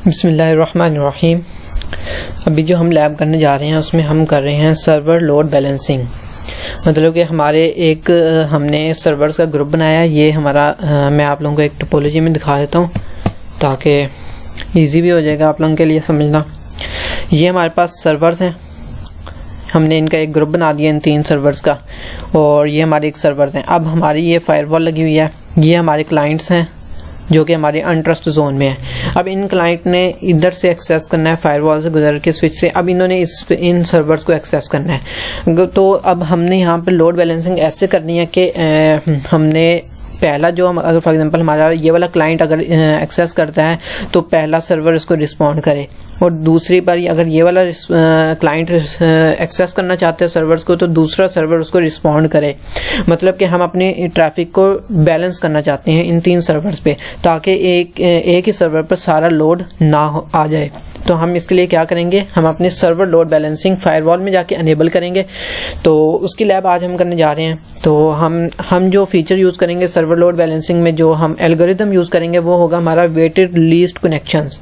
बिस्मिल्लाहिर्रहमानिर्रहीम। अभी जो हम लैब करने जा रहे हैं उसमें हम कर रहे हैं सर्वर लोड बैलेंसिंग। मतलब कि हमने सर्वर्स का ग्रुप बनाया। ये हमारा मैं आप लोगों को एक टोपोलॉजी में दिखा देता हूँ ताकि इजी भी हो जाएगा आप लोगों के लिए समझना। ये हमारे पास सर्वर्स हैं, हमने इनका एक ग्रुप बना दिया इन 3 सर्वर्स का, और ये हमारे एक सर्वर्स हैं। अब हमारी ये फायरवॉल लगी हुई है, ये हमारे क्लाइंट्स हैं जो कि हमारे अनट्रस्ट जोन में है। अब इन क्लाइंट ने इधर से एक्सेस करना है फायरवॉल से गुजर के स्विच से। अब इन्होंने इन सर्वर्स को एक्सेस करना है। तो अब हमने यहाँ पे लोड बैलेंसिंग ऐसे करनी है कि हमने पहला जो हम अगर फॉर एग्जांपल हमारा ये वाला क्लाइंट अगर एक्सेस करता है तो पहला सर्वर इसको रिस्पॉन्ड करे, और दूसरी बार अगर ये वाला क्लाइंट एक्सेस करना चाहते हैं सर्वर्स को तो दूसरा सर्वर उसको रिस्पॉन्ड करे। मतलब कि हम अपनी ट्रैफिक को बैलेंस करना चाहते हैं इन 3 सर्वर्स पे, ताकि एक ही सर्वर पर सारा लोड ना आ जाए। तो हम इसके लिए क्या करेंगे, हम अपने सर्वर लोड बैलेंसिंग फायरवॉल में जाके अनेबल करेंगे। तो उसकी लैब आज हम करने जा रहे हैं। तो हम जो फीचर यूज करेंगे सर्वर लोड बैलेंसिंग में, जो हम एल्गोरिथम यूज करेंगे वो होगा हमारा वेटेड लीस्ट कनेक्शंस।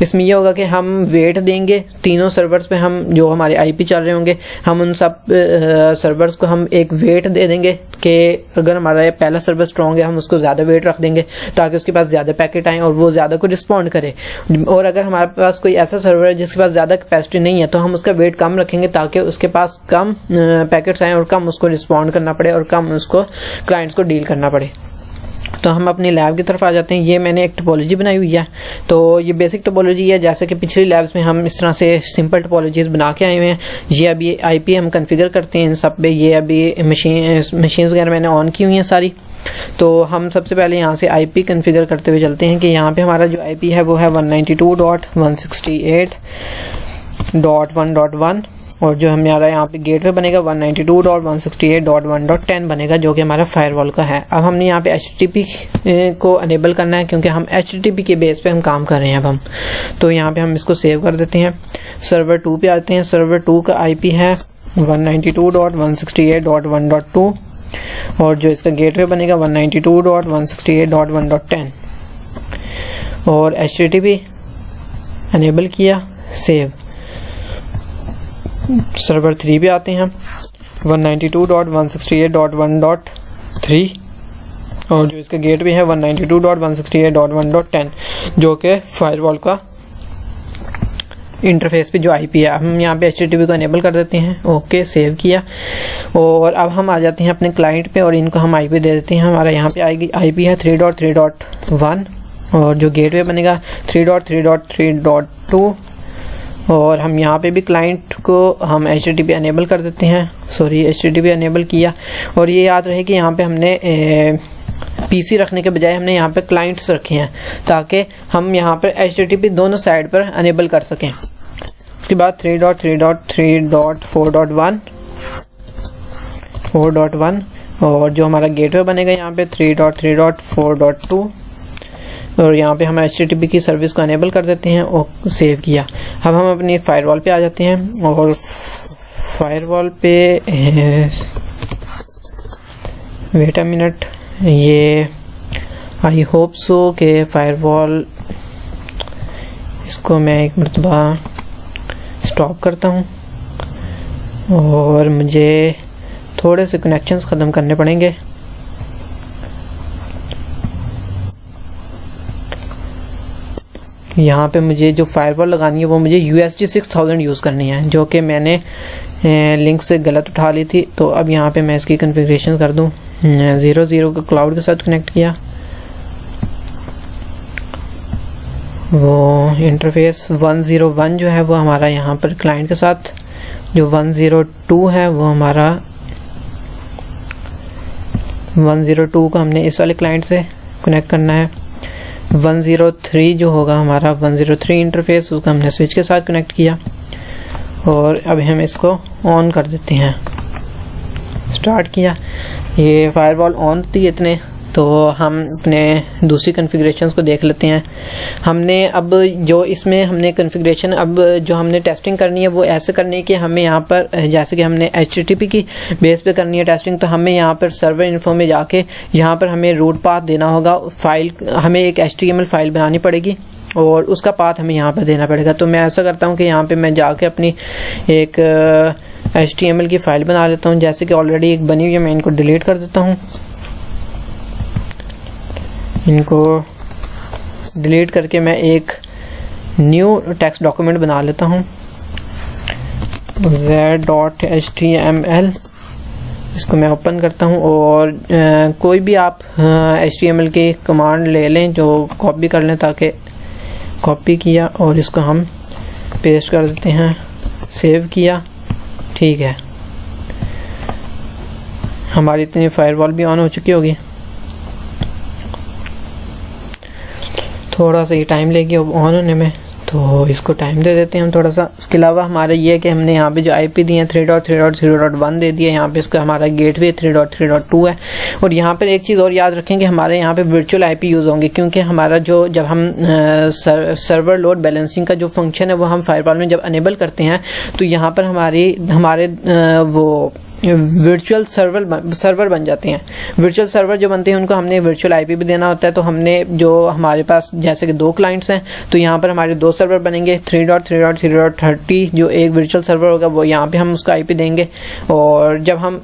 इसमें यह होगा कि हम वेट देंगे तीनों सर्वर्स पे, हम जो हमारे आईपी चल रहे होंगे हम उन सब सर्वर्स को हम एक वेट दे देंगे कि अगर हमारा पहला सर्वर स्ट्रॉन्ग है हम उसको ज्यादा वेट रख देंगे ताकि उसके पास ज्यादा पैकेट आए और वो ज्यादा को रिस्पॉन्ड करे। और अगर हमारे पास कोई ऐसा सर्वर है जिसके पास ज्यादा कैपेसिटी नहीं है तो हम उसका वेट कम रखेंगे ताकि उसके पास कम पैकेट्स आए और कम उसको रिस्पॉन्ड करना पड़े और कम उसको क्लाइंट्स को डील करना पड़े। तो हम अपनी लैब की तरफ आ जाते हैं। ये मैंने एक टोपोलॉजी बनाई हुई है। तो ये बेसिक टोपोलॉजी है, जैसे कि पिछली लैब्स में हम इस तरह से सिंपल टोपोलॉजीज बना के आए हुए हैं। ये अभी आईपी हम कॉन्फ़िगर करते हैं इन सब पे। ये अभी मशीन वगैरह मैंने ऑन की हुई हैं सारी। तो हम सबसे पहले यहाँ से आईपी कॉन्फ़िगर करते हुए चलते हैं कि यहाँ पे हमारा जो आईपी है वो है 192.168.1.1, और जो हमारा यहाँ पे गेटवे बनेगा 192.168.1.10 बनेगा, जो कि हमारा फायरवॉल का है। अब हमने यहाँ पे HTTP को अनेबल करना है क्योंकि हम HTTP के बेस पे हम काम कर रहे हैं अब हम। तो यहाँ पे हम इसको सेव कर देते हैं। सर्वर 2 पे आते हैं। सर्वर 2 का आईपी है 192.168.1.2, और जो इसका गेटवे बनेगा 192.168.1.10, और HTTP अनेबल किया, सेव। सर्वर 3 पे आते हैं 192.168.1.3, और जो इसका गेटवे है 192.168.1.10, जो कि फायरवॉल का इंटरफेस पे जो आईपी है। हम यहाँ पे HTTP को अनेबल कर देते हैं। ओके, सेव किया। और अब हम आ जाते हैं अपने क्लाइंट पे और इनको हम आईपी दे देते हैं। हमारा यहाँ पे आएगी आईपी है 3.3.1, और जो गेटवे बनेगा 3.3.3.2, और हम यहाँ पे भी क्लाइंट को हम HTTP अनेबल कर देते हैं। HTTP अनेबल किया। और ये याद रहे कि यहाँ पे हमने पीसी रखने के बजाय हमने यहाँ पे क्लाइंट्स रखे हैं ताकि हम यहाँ पर HTTP दोनों साइड पर अनेबल कर सकें। उसके बाद 3.3.3.4.1, और जो हमारा गेटवे बनेगा यहाँ पे 3.3.4.2, और यहाँ पे हम HTTP की सर्विस को अनेबल कर देते हैं और सेव किया। अब हम अपनी फायरवॉल पे आ जाते हैं, और फायरवॉल पे वेट अ मिनट, ये आई होप सो के फायरवॉल, इसको मैं एक मरतबा स्टॉप करता हूँ और मुझे थोड़े से कनेक्शंस ख़त्म करने पड़ेंगे। यहाँ पे मुझे जो फायरवॉल लगानी है वो मुझे USG 6000 यूज़ करनी है, जो कि मैंने लिंक से गलत उठा ली थी। तो अब यहाँ पे मैं इसकी कॉन्फ़िगरेशन कर दूँ 00 को क्लाउड के साथ कनेक्ट किया। वो इंटरफेस 101 जो है वो हमारा यहाँ पर क्लाइंट के साथ, जो 102 है वो हमारा 102 को हमने इस वाले क्लाइंट से कनेक्ट करना है। 103 जो होगा हमारा 103 इंटरफेस, उसको हमने स्विच के साथ कनेक्ट किया, और अब हम इसको ऑन कर देते हैं। स्टार्ट किया, ये फायरवॉल ऑन थी इतने। तो हम अपने दूसरी कॉन्फ़िगरेशंस को देख लेते हैं। हमने अब जो इसमें हमने कॉन्फ़िगरेशन अब जो हमने टेस्टिंग करनी है वो ऐसे करनी है कि हमें यहाँ पर जैसे कि हमने HTTP की बेस पे करनी है टेस्टिंग, तो हमें यहाँ पर सर्वर इन्फो में जाके यहाँ पर हमें रूट पाथ देना होगा। फाइल हमें एक HTML फाइल बनानी पड़ेगी और उसका पाथ हमें यहाँ पर देना पड़ेगा। तो मैं ऐसा करता हूँ कि यहाँ पे मैं जाके अपनी एक HTML की फ़ाइल बना लेता हूँ, जैसे कि ऑलरेडी एक बनी हुई है। मैं इनको डिलीट कर देता हूँ, इनको डिलीट करके मैं एक न्यू टेक्स्ट डॉक्यूमेंट बना लेता हूँ z.html। इसको मैं ओपन करता हूँ और कोई भी आप HTML की कमांड ले लें जो कॉपी कर लें, ताकि कॉपी किया और इसको हम पेस्ट कर देते हैं, सेव किया, ठीक है। हमारी इतनी फायरवॉल भी ऑन हो चुकी होगी, थोड़ा सा ही टाइम लेगी ऑन होने में, तो इसको टाइम दे देते हैं हम थोड़ा सा। इसके अलावा हमारा ये है कि हमने यहाँ पे जो IP दिए हैं 3.3.0.1 दे दिया, यहाँ पे इसका हमारा गेटवे 3.3.2 है। और यहाँ पर एक चीज़ और याद रखें कि हमारे यहाँ पे वर्चुअल IP यूज़ होंगे, क्योंकि हमारा जो जब हम सर्वर लोड बैलेंसिंग का जो फंक्शन है वो हम फायरवॉल में जब अनेबल करते हैं, तो यहाँ पर हमारे वो वर्चुअल सर्वर बन जाते हैं। वर्चुअल सर्वर जो बनते हैं उनको हमने वर्चुअल IP भी देना होता है। तो हमने जो हमारे पास जैसे कि 2 क्लाइंट्स हैं, तो यहाँ पर हमारे 2 सर्वर बनेंगे। 3.3.3.30 जो एक वर्चुअल सर्वर होगा वो यहाँ पे हम उसका IP देंगे, और जब हम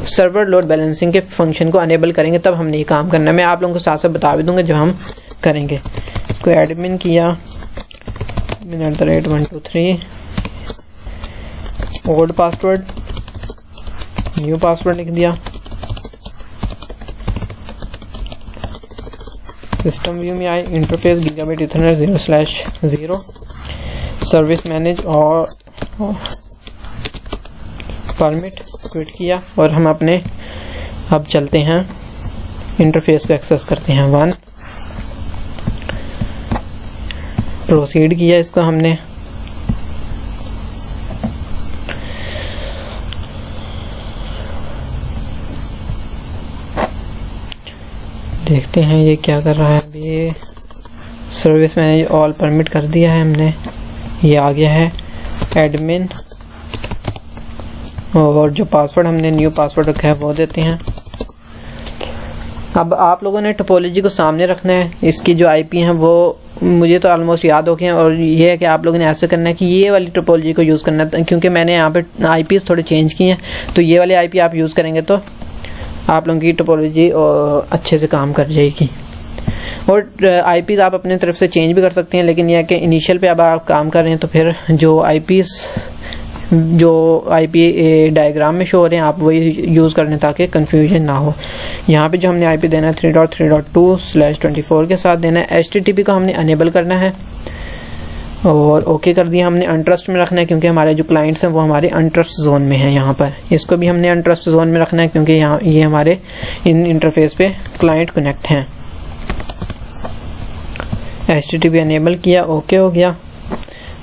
सर्वर लोड बैलेंसिंग के फंक्शन को अनेबल करेंगे तब हमने ये काम करना है। मैं आप लोगों को साथ साथ बता भी दूंगा जब हम करेंगे। इसको एडमिन किया, admin@123, old password, new password लिख दिया, सिस्टम व्यू में आए, interface gigabyte Ethernet 0/0, service manage और परमिट क्विट किया, और हम अपने अब चलते हैं इंटरफेस को एक्सेस करते हैं। 1 प्रोसीड किया इसको हमने, देखते हैं ये क्या कर रहा है। अभी ये सर्विस मैनेज ऑल परमिट कर दिया है हमने, ये आ गया है एडमिन, और जो पासवर्ड हमने न्यू पासवर्ड रखा है वो देते हैं। अब आप लोगों ने टोपोलॉजी को सामने रखना है। इसकी जो IP हैं वो मुझे तो ऑलमोस्ट याद हो गए हैं, और ये है कि आप लोगों ने ऐसे करना है कि ये वाली टोपोलॉजी को यूज़ करना है, क्योंकि मैंने यहाँ पे IPs थोड़े चेंज किए हैं। तो ये वाली IP आप यूज़ करेंगे तो आप लोगों की टोपोलॉजी अच्छे से काम कर जाएगी। और IPs आप अपने तरफ से चेंज भी कर सकते हैं, लेकिन यह है कि इनिशियल पे अब आप काम कर रहे हैं तो फिर जो IP डायग्राम में शो हो रहे हैं आप वही यूज़ कर लें ताकि कन्फ्यूजन ना हो। यहाँ पे जो हमने IP देना है 3.3.2/24 के साथ देना है। HTTP को हमने अनेबल करना है और ओके कर दिया। हमने अनट्रस्ट में रखना है क्योंकि हमारे जो क्लाइंट्स हैं वो हमारे अनट्रस्ट जोन में हैं। यहाँ पर इसको भी हमने अनट्रस्ट जोन में रखना है क्योंकि यहाँ ये हमारे इन इंटरफेस पे क्लाइंट कनेक्ट हैं। HTTP अनेबल किया, ओके हो गया।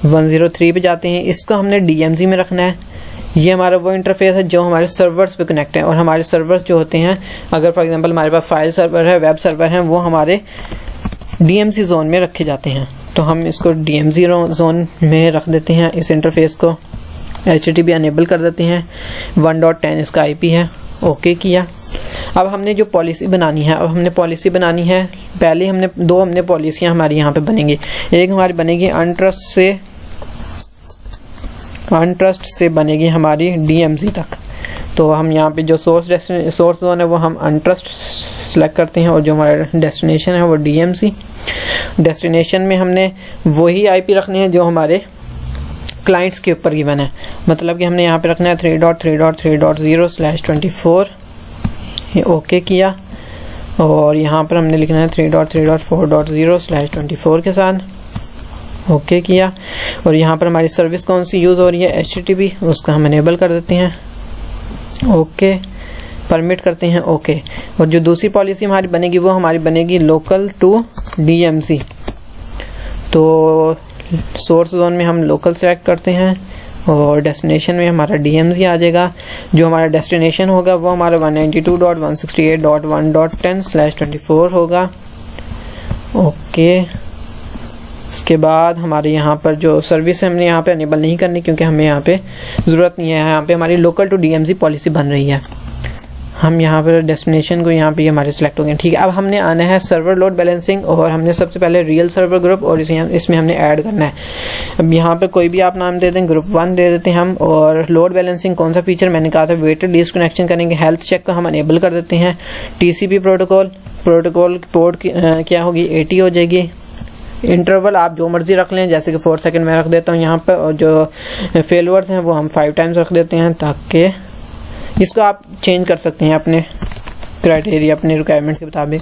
103 पे जाते हैं, इसको हमने DMZ में रखना है। ये हमारा वो इंटरफेस है जो हमारे सर्वर्स पे कनेक्ट है, और हमारे सर्वर्स जो होते हैं, अगर फॉर एग्जांपल हमारे पास फाइल सर्वर है, वेब सर्वर है, वो हमारे DMZ जोन में रखे जाते हैं। तो हम इसको DMZ जोन में रख देते हैं इस इंटरफेस को। HTTP अनेबल कर देते हैं। 1.10 इसका IP है, ओके किया। अब हमने जो पॉलिसी बनानी है, पहले हमने दो पॉलिसियां हमारी यहाँ पे बनेंगी। एक हमारी बनेगी अनट्रस्ट से बनेगी हमारी DMZ तक। तो हम यहाँ पे जो सोर्स जोन है वो हम अनट्रस्ट सेलेक्ट करते हैं, और जो हमारा डेस्टिनेशन है वो DMZ। डेस्टिनेशन में हमने वही IP रखनी है जो हमारे क्लाइंट्स के ऊपर गिवन है। मतलब कि हमने यहाँ पे रखना है 3.3.3.0/24। ये ओके किया, और यहाँ पर हमने लिखना है 3.3.4.0/24 के साथ, ओके किया। और यहाँ पर हमारी सर्विस कौन सी यूज़ हो रही है, HTTP, उसको हम अनेबल कर देते हैं, ओके, परमिट करते हैं, ओके। और जो दूसरी पॉलिसी हमारी बनेगी वो हमारी बनेगी लोकल टू DMZ। तो सोर्स जोन में हम लोकल सेलेक्ट करते हैं, और डेस्टिनेशन में हमारा DMZ आ जाएगा। जो हमारा डेस्टिनेशन होगा वो हमारा 192.168.1.10/24 होगा, ओके। इसके बाद हमारे यहाँ पर जो सर्विस है हमने यहाँ पे अनेबल नहीं करनी क्योंकि हमें यहाँ पे ज़रूरत नहीं है। यहाँ पे हमारी लोकल टू DMZ पॉलिसी बन रही है। हम यहाँ पर डेस्टिनेशन को यहाँ पे हमारे सेलेक्ट हो गए। ठीक है, अब हमने आना है सर्वर लोड बैलेंसिंग और हमने सबसे पहले रियल सर्वर ग्रुप और इसमें हमने ऐड करना है। अब यहाँ पे कोई भी आप नाम दे दें, ग्रुप 1 दे देते हैं हम। और लोड बैलेंसिंग कौन सा फीचर मैंने कहा था, वेटेड लीस्ट कनेक्शन करेंगे। हेल्थ चेक को हम अनेबल कर देते हैं। टीसीपी प्रोटोकॉल पोर्ट क्या होगी 80 हो जाएगी। इंटरवल आप जो मर्जी रख लें, जैसे कि 4 सेकंड में रख देता हूँ यहाँ पर, और जो फेलवर्स हैं वो हम 5 टाइम्स रख देते हैं, ताकि इसको आप चेंज कर सकते हैं अपने क्राइटेरिया, अपने रिक्वायरमेंट के मुताबिक।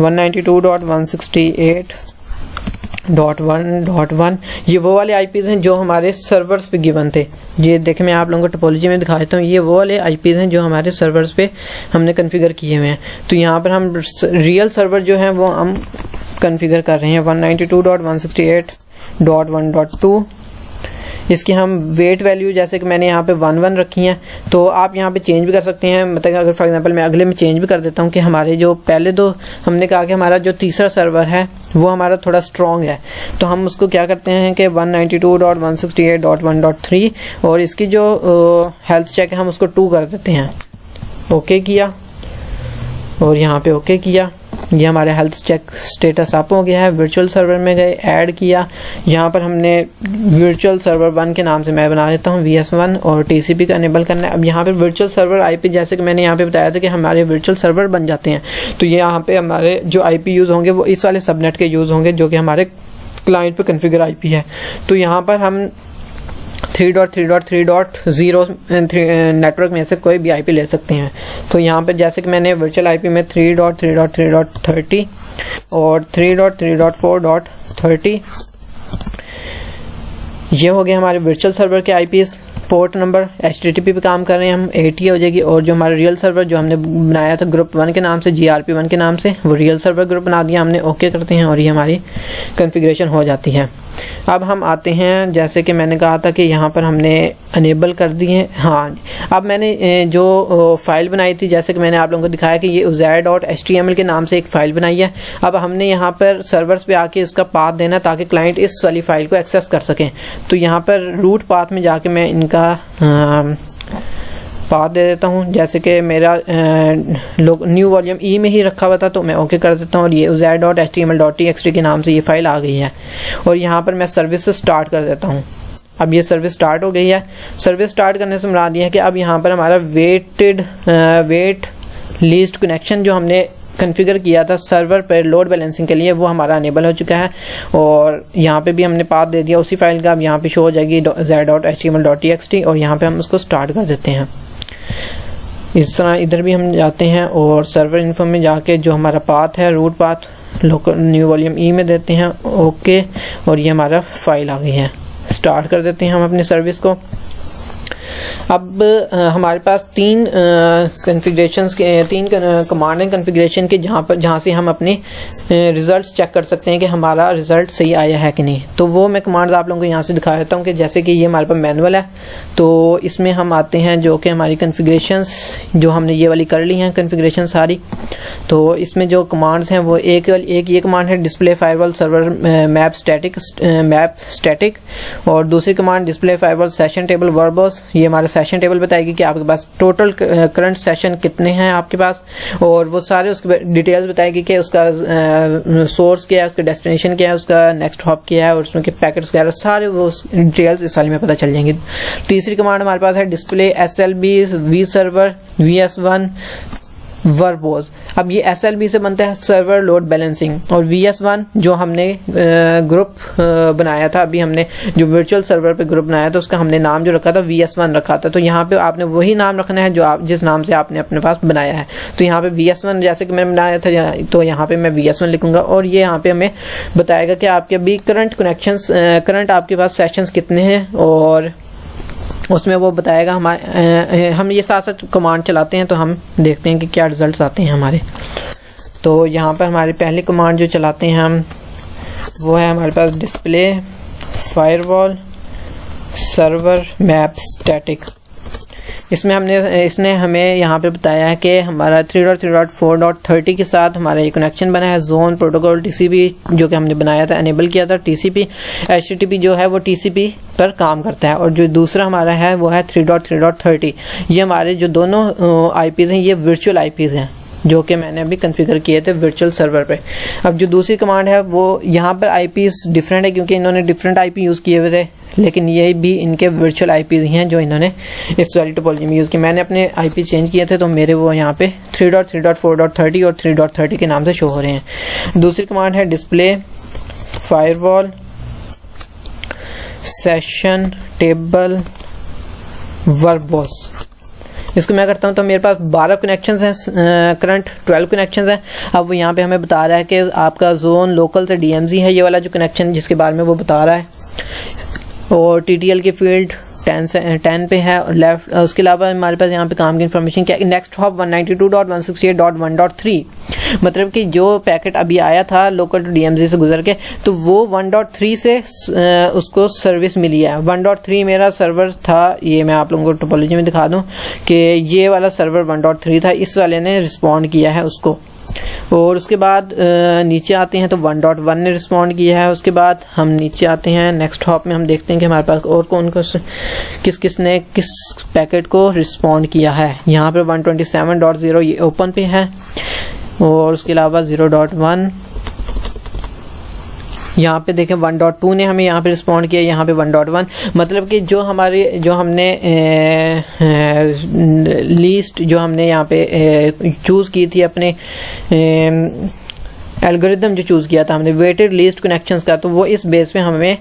192.168.1.1 ये वो वाले आईपीज हैं जो हमारे सर्वर्स पे गिवन थे। ये देखें, मैं आप लोगों को टोपोलॉजी में दिखा देता हूँ। ये वो वाले आईपीज हैं जो हमारे सर्वर्स पे हमने कॉन्फ़िगर किए हुए हैं। तो यहाँ पर हम रियल सर्वर जो है वो हम कॉन्फ़िगर कर रहे हैं 192.168.1.2। इसकी हम वेट वैल्यू जैसे कि मैंने यहाँ पे 1 रखी है, तो आप यहाँ पे चेंज भी कर सकते हैं। मतलब अगर फॉर एग्जांपल मैं अगले में चेंज भी कर देता हूँ कि हमारे जो पहले दो हमने कहा कि हमारा जो तीसरा सर्वर है वो हमारा थोड़ा स्ट्रॉन्ग है, तो हम उसको क्या करते हैं कि 192.168.1.3 और इसकी जो हेल्थ चेक है हम उसको 2 कर देते हैं। ओके किया और यहाँ पे ओके किया। ये हमारे हेल्थ चेक स्टेटस अप हो गया है। वर्चुअल सर्वर में गए, ऐड किया। यहाँ पर हमने वर्चुअल सर्वर 1 के नाम से मैं बना देता हूँ VS1 और TCP का अनेबल करना है। अब यहाँ पे वर्चुअल सर्वर IP जैसे कि मैंने यहाँ पे बताया था कि हमारे वर्चुअल सर्वर बन जाते हैं, तो ये यहाँ पे हमारे जो IP यूज होंगे वो इस वाले सबनेट के यूज होंगे जो कि हमारे क्लाइंट पे कॉन्फ़िगर IP है। तो यहाँ पर हम 3.3.3.0 नेटवर्क में से कोई भी IP ले सकते हैं। तो यहाँ पे जैसे कि मैंने वर्चुअल IP में 3.3.3.30 और 3.3.4.30 ये हो गए हमारे वर्चुअल सर्वर के IPs। पोर्ट नंबर HTTP पे काम कर रहे हैं हम, 80 हो जाएगी। और जो हमारा रियल सर्वर जो हमने बनाया था ग्रुप 1 के नाम से, GRP1 के नाम से, वो रियल सर्वर ग्रुप बना दिया हमने। ओके करते हैं और ये हमारी कॉन्फ़िगरेशन हो जाती है। अब हम आते हैं, जैसे कि मैंने कहा था कि यहाँ पर हमने अनेबल कर दिए हैं। हाँ, अब मैंने जो फाइल बनाई थी, जैसे कि मैंने आप लोगों को दिखाया कि ये uzair.html के नाम से एक फ़ाइल बनाई है। अब हमने यहाँ पर सर्वर्स पे आके इसका पाथ देना ताकि क्लाइंट इस वाली फ़ाइल को एक्सेस कर सकें। तो यहाँ पर रूट पाथ में जाके मैं इनका पाथ दे देता हूँ। जैसे कि मेरा न्यू वॉल्यूम ई में ही रखा हुआ था, तो मैं ओके कर देता हूँ और ये uzair.html.txt के नाम से ये फाइल आ गई है। और यहाँ पर मैं सर्विस स्टार्ट कर देता हूँ। अब ये सर्विस स्टार्ट हो गई है। सर्विस स्टार्ट करने से मुराद ये है कि अब यहाँ पर हमारा वेट लीस्ट कनेक्शन जो हमने कॉन्फ़िगर किया था सर्वर पर लोड बैलेंसिंग के लिए, वो हमारा अनेबल हो चुका है। और यहाँ पे भी हमने पाथ दे दिया उसी फाइल का। अब यहाँ पे शो हो जाएगी uzair.html.txt और यहाँ पे हम उसको स्टार्ट कर देते हैं। इस तरह इधर भी हम जाते हैं और सर्वर इन्फो में जाके जो हमारा पाथ है, root path, local new volume E में देते हैं ओके, और ये हमारा फाइल आ गई है। स्टार्ट कर देते हैं हम अपनी सर्विस को। अब हमारे पास तीन कमांड हैं कॉन्फ़िगरेशन के, जहाँ से हम अपने रिजल्ट्स चेक कर सकते हैं कि हमारा रिजल्ट सही आया है कि नहीं। तो वो मैं कमांड्स आप लोगों को यहाँ से दिखा देता हूँ कि जैसे कि ये हमारे पास मैनुअल है, तो इसमें हम आते हैं जो कि हमारी कॉन्फ़िगरेशंस जो हमने ये वाली कर ली हैं कॉन्फ़िगरेशन सारी। तो इसमें जो कमांड्स हैं वो एक ये कमांड है display firewall server map static, और दूसरी command display firewall session table verbose. ये हमारा सेशन टेबल बताएगी कि आपके पास टोटल करंट सेशन कितने हैं आपके पास, और वो सारे उसके डिटेल्स बताएगी कि उसका सोर्स क्या है, उसका डेस्टिनेशन क्या है, उसका नेक्स्ट हॉप क्या है, और उसमें के पैकेट्स वगैरह सारे वो डिटेल्स इस वाले में पता चल जाएंगी। तीसरी कमांड हमारे पास है display SLB V server VS1 verbose. अब ये SLB से बनता है सर्वर लोड बैलेंसिंग, और VS1 जो हमने ग्रुप बनाया था, अभी हमने जो वर्चुअल सर्वर पे ग्रुप बनाया था उसका हमने नाम जो रखा था VS1 रखा था। तो यहाँ पे आपने वही नाम रखना है जो आप जिस नाम से आपने अपने पास बनाया है। तो यहाँ पे VS1 जैसे कि मैंने बनाया था, तो यहाँ पे मैं VS1 लिखूंगा, और ये यहाँ पे हमें बताएगा कि आपके अभी करंट आपके पास सेशंस कितने हैं, और उसमें वो बताएगा। हम ये साथ साथ कमांड चलाते हैं तो हम देखते हैं कि क्या रिजल्ट्स आते हैं हमारे। तो यहाँ पर हमारी पहली कमांड जो चलाते हैं हम वो है हमारे पास display firewall server map static. इसने हमें यहाँ पे बताया है कि हमारा 3.3.4.30 के साथ हमारा ये कनेक्शन बना है जोन प्रोटोकॉल टीसीपी जो कि हमने बनाया था, एनेबल किया था। टीसीपी HTTP जो है वो टीसीपी पर काम करता है, और जो दूसरा हमारा है वो है 3.3.30। ये हमारे जो दोनों IPs हैं ये वर्चुअल IPs हैं जो कि मैंने अभी कॉन्फ़िगर किए थे वर्चुअल सर्वर पे। अब जो दूसरी कमांड है वो यहाँ पर IPs डिफरेंट है क्योंकि इन्होंने डिफरेंट IP यूज़ किए हुए थे, लेकिन ये भी इनके वर्चुअल IPs हैं जो इन्होंने इस वाली टोपोलॉजी में यूज़ किए। मैंने अपने IP चेंज किए थे तो मेरे वो यहाँ पे 3.3.4.30 और 3.30 के नाम से शो हो रहे हैं। दूसरी कमांड है डिस्प्ले फायरवॉल सेशन टेबल वर्बॉस। इसको मैं करता हूं तो मेरे पास 12 कनेक्शंस हैं, करंट 12 कनेक्शंस हैं। अब वो यहाँ पे हमें बता रहा है कि आपका जोन लोकल से DMZ है, ये वाला जो कनेक्शन जिसके बारे में वो बता रहा है, और TTL की फील्ड 10 पे है और लेफ्ट। उसके अलावा हमारे पास यहाँ पे काम की इन्फॉर्मेशन क्या है, नेक्स्ट हॉप 192.168.1.3, मतलब कि जो पैकेट अभी आया था लोकल टू DMZ से गुजर के तो वो 1.3 से उसको सर्विस मिली है। 1.3 मेरा सर्वर था, ये मैं आप लोगों को टोपोलॉजी में दिखा दूं कि ये वाला सर्वर 1.3 था, इस वाले ने रिस्पॉन्ड किया है उसको। और उसके बाद नीचे आते हैं तो 1.1 ने रिस्पॉन्ड किया है। उसके बाद हम नीचे आते हैं नेक्स्ट हॉप में, हम देखते हैं कि हमारे पास और कौन किस ने किस पैकेट को रिस्पॉन्ड किया है। यहाँ पे 127.0 ये ओपन पे है, और उसके अलावा 0.1 यहाँ पे देखें 1.2 ने हमें यहाँ पे रिस्पॉन्ड किया, यहाँ पे 1.1, मतलब कि जो हमने लीस्ट जो हमने यहाँ पे चूज़ की थी अपने एल्गोरिथम जो चूज़ किया था हमने वेटेड लीस्ट कनेक्शंस का, तो वो इस बेस पे हमें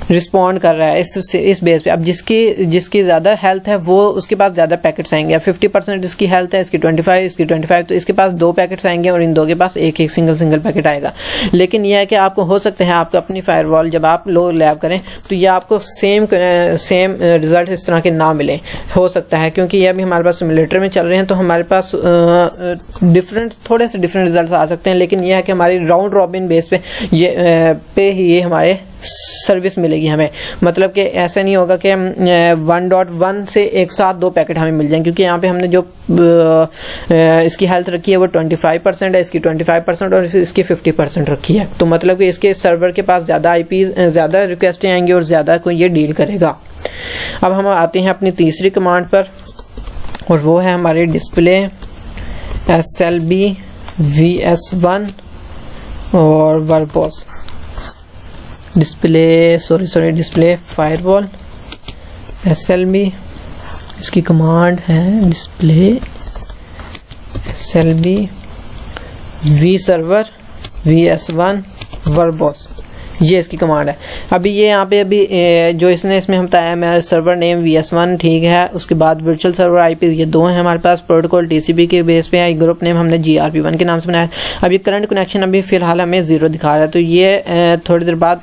रिस्पॉन्ड कर रहा है इस बेस पे। अब जिसकी ज़्यादा हेल्थ है वो उसके पास ज़्यादा पैकेट्स आएंगे। अब 50% इसकी हेल्थ है, इसकी 25, तो इसके पास 2 पैकेट्स आएंगे और इन 2 के पास एक सिंगल पैकेट आएगा। लेकिन यह है कि आपको हो सकता है आपको अपनी फायरवॉल जब आप लोग लैब करें तो ये आपको सेम रिजल्ट इस तरह के ना मिले, हो सकता है क्योंकि ये अभी हमारे पास सिमुलेटर में चल रहे हैं तो हमारे पास थोड़े से डिफरेंट रिजल्ट आ सकते हैं। लेकिन यह है कि हमारी राउंड रॉबिन बेस पे ये हमारे सर्विस मिलेगी हमें, मतलब कि ऐसा नहीं होगा कि 1.1 से एक साथ 2 पैकेट हमें मिल जाएंगे, क्योंकि यहाँ पे हमने जो इसकी हेल्थ रखी है वो 25% है, इसकी 25% और इसकी 50% रखी है। तो मतलब कि इसके सर्वर के पास ज़्यादा ज़्यादा रिक्वेस्टें आएंगी और ज़्यादा कोई ये डील करेगा। अब हम आते हैं अपनी तीसरी कमांड पर, और वो है हमारी डिस्प्ले SLB VS1 और वर्बॉस। डिस्प्ले फायरवॉल SLB, इसकी कमांड है display SLB V server VS1 वर्बॉस, ये इसकी कमांड है। अभी ये यहाँ पे जो इसमें हम बताया मेरा सर्वर नेम VS1 ठीक है, उसके बाद वर्चुअल सर्वर IP ये 2 हैं हमारे पास, प्रोटोकॉल TCP के बेस पे है, ग्रुप नेम हमने GRP1 के नाम से बनाया। अभी करंट कनेक्शन अभी फिलहाल हमें 0 दिखा रहा है, तो ये थोड़ी देर बाद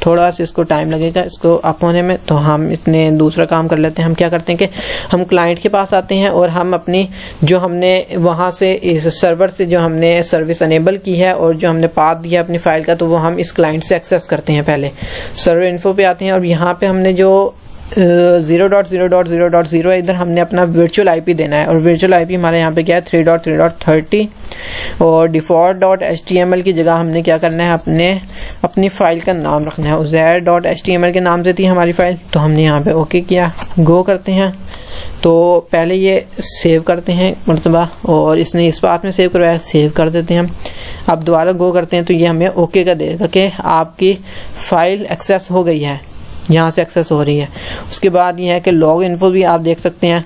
थोड़ा सा इसको टाइम लगेगा इसको अप होने में, तो हम इतने दूसरा काम कर लेते हैं। हम क्या करते हैं कि हम क्लाइंट के पास आते हैं और हम अपनी जो हमने वहाँ से इस सर्वर से जो हमने सर्विस अनेबल की है और जो हमने पाथ दिया अपनी फाइल का, तो वो हम इस क्लाइंट से एक्सेस करते हैं। पहले सर्वर इन्फो पे आते हैं और यहाँ पे हमने जो 0.0.0.0 इधर हमने अपना वर्चुअल IP देना है, और वर्चुअल IP हमारे यहाँ पे क्या है 3.3.30, और default.html की जगह हमने क्या करना है अपनी फाइल का नाम रखना है। uzair.html के नाम से थी हमारी फाइल, तो हमने यहाँ पे ओके किया, गो करते हैं। तो पहले ये सेव करते हैं मरतबा, और इसने इस बात में सेव करवाया, सेव कर देते हैं हम। अब दोबारा गो करते हैं तो ये हमें ओके का देगा कि आपकी फाइल एक्सेस हो गई है, यहाँ से एक्सेस हो रही है। उसके बाद ये है कि लॉग इन्फो भी आप देख सकते हैं,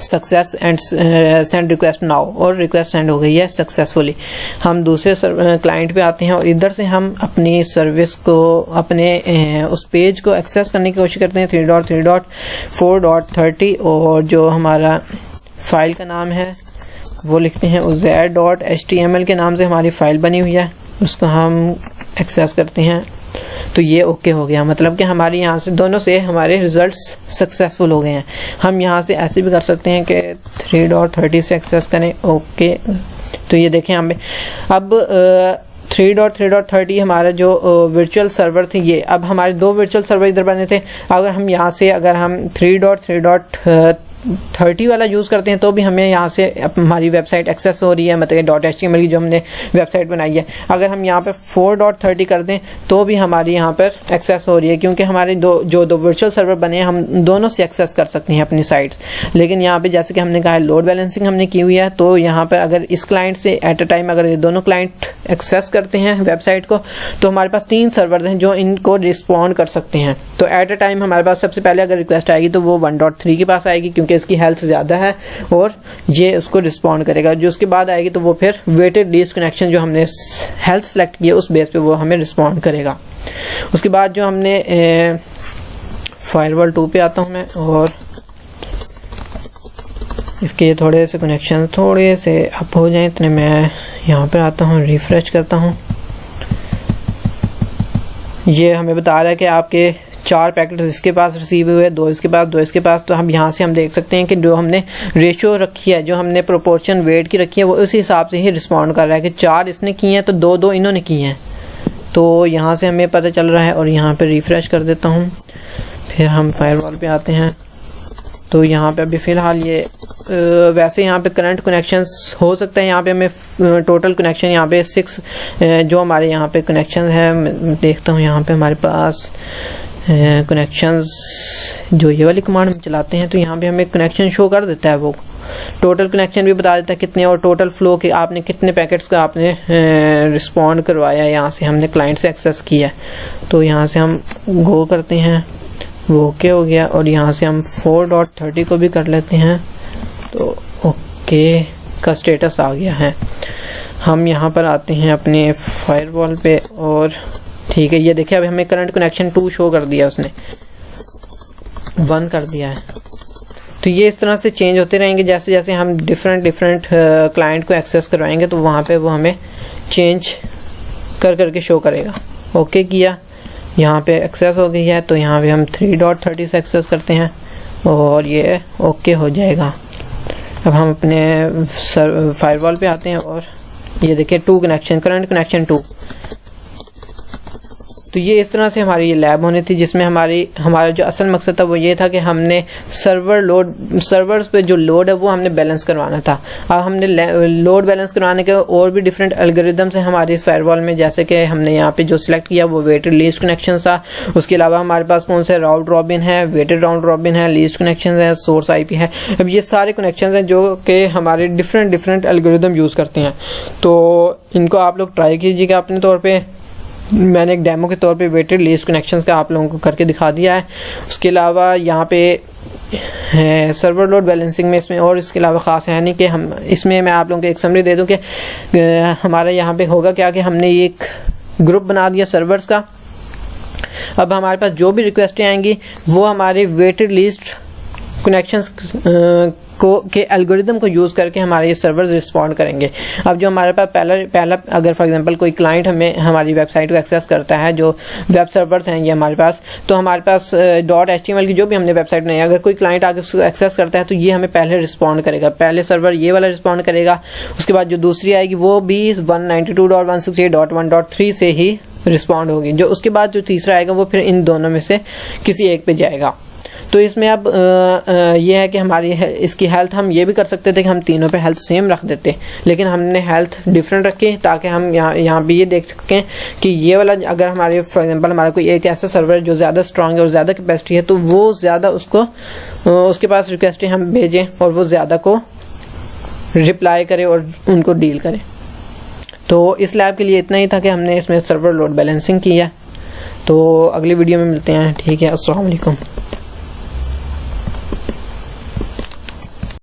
success and send request now, और रिक्वेस्ट सेंड हो गई है सक्सेसफुली। हम दूसरे क्लाइंट पे आते हैं और इधर से हम अपनी सर्विस को अपने उस पेज को एक्सेस करने की कोशिश करते हैं 3.3.4.30, और जो हमारा फाइल का नाम है वो लिखते हैं uzair.html के नाम से हमारी फाइल बनी हुई है, उसको हम एक्सेस करते हैं। तो ये ओके हो गया, मतलब कि हमारे यहाँ से दोनों से हमारे रिजल्ट्स सक्सेसफुल हो गए हैं। हम यहाँ से ऐसे भी कर सकते हैं कि 3.30 से एक्सेस करें, ओके। तो ये देखें हमें अब 3.3.30 हमारा जो वर्चुअल सर्वर थे ये, अब हमारे 2 वर्चुअल सर्वर इधर बने थे। अगर हम यहाँ से हम .30 वाला यूज़ करते हैं तो भी हमें यहाँ से हमारी वेबसाइट एक्सेस हो रही है, मतलब .html की जो हमने वेबसाइट बनाई है। अगर हम यहाँ पे 4.30 कर दें तो भी हमारी यहाँ पर एक्सेस हो रही है, क्योंकि हमारे दो वर्चुअल सर्वर बने हैं, हम दोनों से एक्सेस कर सकते हैं अपनी साइट्स। लेकिन यहाँ पे जैसे कि हमने कहा लोड बैलेंसिंग हमने की हुई है, तो यहाँ पर अगर इस क्लाइंट से एट अ टाइम अगर ये दोनों क्लाइंट एक्सेस करते हैं वेबसाइट को, तो हमारे पास 3 सर्वर्स हैं जो इनको रिस्पॉन्ड कर सकते हैं। तो एट अ टाइम हमारे पास सबसे पहले अगर रिक्वेस्ट आएगी तो वो 1.3 के पास आएगी, क्योंकि इसकी हेल्थ ज़्यादा है और ये उसको रिस्पॉन्ड करेगा। जो उसके बाद आएगी तो वो फिर वेटेड लीस्ट कनेक्शन जो हमने हेल्थ सेलेक्ट किया उस बेस पे वो हमें रिस्पॉन्ड करेगा। उसके बाद जो हमने फायरवॉल 2 पे आता हूँ मैं, और इसके थोड़े से कनेक्शन थोड़े से अप हो जाएं, इतने मैं यहाँ पर आता हूँ, रिफ्रेश करता हूँ। ये हमें बता रहा है कि आपके 4 पैकेट्स इसके पास रिसीव हुए, 2 इसके पास, 2 इसके पास। तो हम यहाँ से हम देख सकते हैं कि जो हमने रेशियो रखी है, जो हमने प्रोपोर्शन वेट की रखी है, वो उसी हिसाब से ही रिस्पॉन्ड कर रहा है कि 4 इसने किए हैं तो 2 इन्होंने किए हैं। तो यहाँ से हमें पता चल रहा है, और यहाँ पे रिफ्रेश कर देता हूँ। फिर हम फायरवॉल पे आते हैं, तो यहाँ पे अभी फ़िलहाल ये वैसे यहाँ पे करंट कनेक्शंस हो सकता है। यहाँ पे हमें टोटल कनेक्शन यहाँ पे 6 जो हमारे यहाँ पे कनेक्शन है, मैं देखता हूँ यहाँ पे हमारे पास कनेक्शंस, जो ये वाली कमांड हम चलाते हैं तो यहाँ पे हमें कनेक्शन शो कर देता है, वो टोटल कनेक्शन भी बता देता है कितने, और टोटल फ्लो के आपने कितने पैकेट्स को आपने रिस्पॉन्ड करवाया है, यहाँ से हमने क्लाइंट से एक्सेस किया है। तो यहाँ से हम गो करते हैं, वो ओके हो गया, और यहाँ से हम 4.30 को भी कर लेते हैं, तो ओके का स्टेटस आ गया है। हम यहाँ पर आते हैं अपने फायरवॉल पे, और ठीक है, ये देखिए अभी हमें करंट कनेक्शन 2 शो कर दिया, उसने 1 कर दिया है। तो ये इस तरह से चेंज होते रहेंगे, जैसे जैसे हम डिफरेंट क्लाइंट को एक्सेस करवाएंगे तो वहाँ पे वो हमें चेंज करके शो करेगा। ओके किया, यहाँ पे एक्सेस हो गई है, तो यहाँ पे हम 3.30 से एक्सेस करते हैं और ये ओके हो जाएगा। अब हम अपने फायरवॉल पे आते हैं, और ये देखिए 2 कनेक्शन, करंट कनेक्शन 2। तो ये इस तरह से हमारी ये लैब होनी थी, जिसमें हमारा जो असल मकसद था वो ये था कि हमने सर्वर्स पे जो लोड है वो हमने बैलेंस करवाना था। अब हमने लोड बैलेंस करवाने के और भी डिफरेंट एल्गोरिदम्स हैं हमारे इस फायरवॉल में, जैसे कि हमने यहाँ पे जो सिलेक्ट किया वो वेटेड लीस्ट कनेक्शन था। उसके अलावा हमारे पास कौन से राउंड रॉबिन है, वेटेड राउंड रॉबिन है, लीस्ट कनेक्शन है, सोर्स IP है। अब ये सारे कनेक्शन हैं जो कि हमारे डिफरेंट एल्गोरिदम यूज़ करते हैं। तो इनको आप लोग ट्राई कीजिएगा अपने तौर पर। मैंने एक डेमो के तौर पे वेटेड लिस्ट कनेक्शंस का आप लोगों को करके दिखा दिया है। उसके अलावा यहाँ पे सर्वर लोड बैलेंसिंग में इसमें और इसके अलावा ख़ास है नहीं कि हम इसमें मैं आप लोगों को एक समरी दे दूं कि हमारे यहाँ पे होगा क्या कि हमने एक ग्रुप बना दिया सर्वर्स का। अब हमारे पास जो भी रिक्वेस्टें आएंगी वो हमारे वेटेड लिस्ट कनेक्शंस के एल्गोरिदम को यूज़ करके हमारे ये सर्वर्स रिस्पॉन्ड करेंगे। अब जो हमारे पास पहला अगर फॉर एग्जांपल कोई क्लाइंट हमारी वेबसाइट को एक्सेस करता है, जो वेब सर्वर्स हैं ये हमारे पास, तो हमारे पास .html की जो भी हमने वेबसाइट बनाई है, अगर कोई क्लाइंट आगे उसको एक्सेस करता है तो ये हमें पहले रिस्पॉन्ड करेगा। पहले सर्वर ये वाला रिस्पॉन्ड करेगा, उसके बाद जो दूसरी आएगी वो भी 192.168.1.3 से ही रिस्पॉन्ड होगी। जो उसके बाद जो तीसरा आएगा वो फिर इन दोनों में से किसी एक पे जाएगा। तो इसमें अब ये है कि हमारी इसकी हेल्थ हम ये भी कर सकते थे कि हम तीनों पे हेल्थ सेम रख देते, लेकिन हमने हेल्थ डिफरेंट रखी ताकि हम यहाँ भी ये देख सकें कि ये वाला अगर हमारे फॉर एग्जांपल हमारा कोई एक ऐसा सर्वर जो ज़्यादा स्ट्रांग है और ज़्यादा कैपेसिटी है तो वो ज़्यादा उसके पास रिक्वेस्टें हम भेजें और वो ज़्यादा को रिप्लाई करे और उनको डील करे। तो इस लैब के लिए इतना ही था कि हमने इसमें सर्वर लोड बैलेंसिंग किया। तो अगली वीडियो में मिलते हैं। ठीक है, अस्सलाम वालेकुम।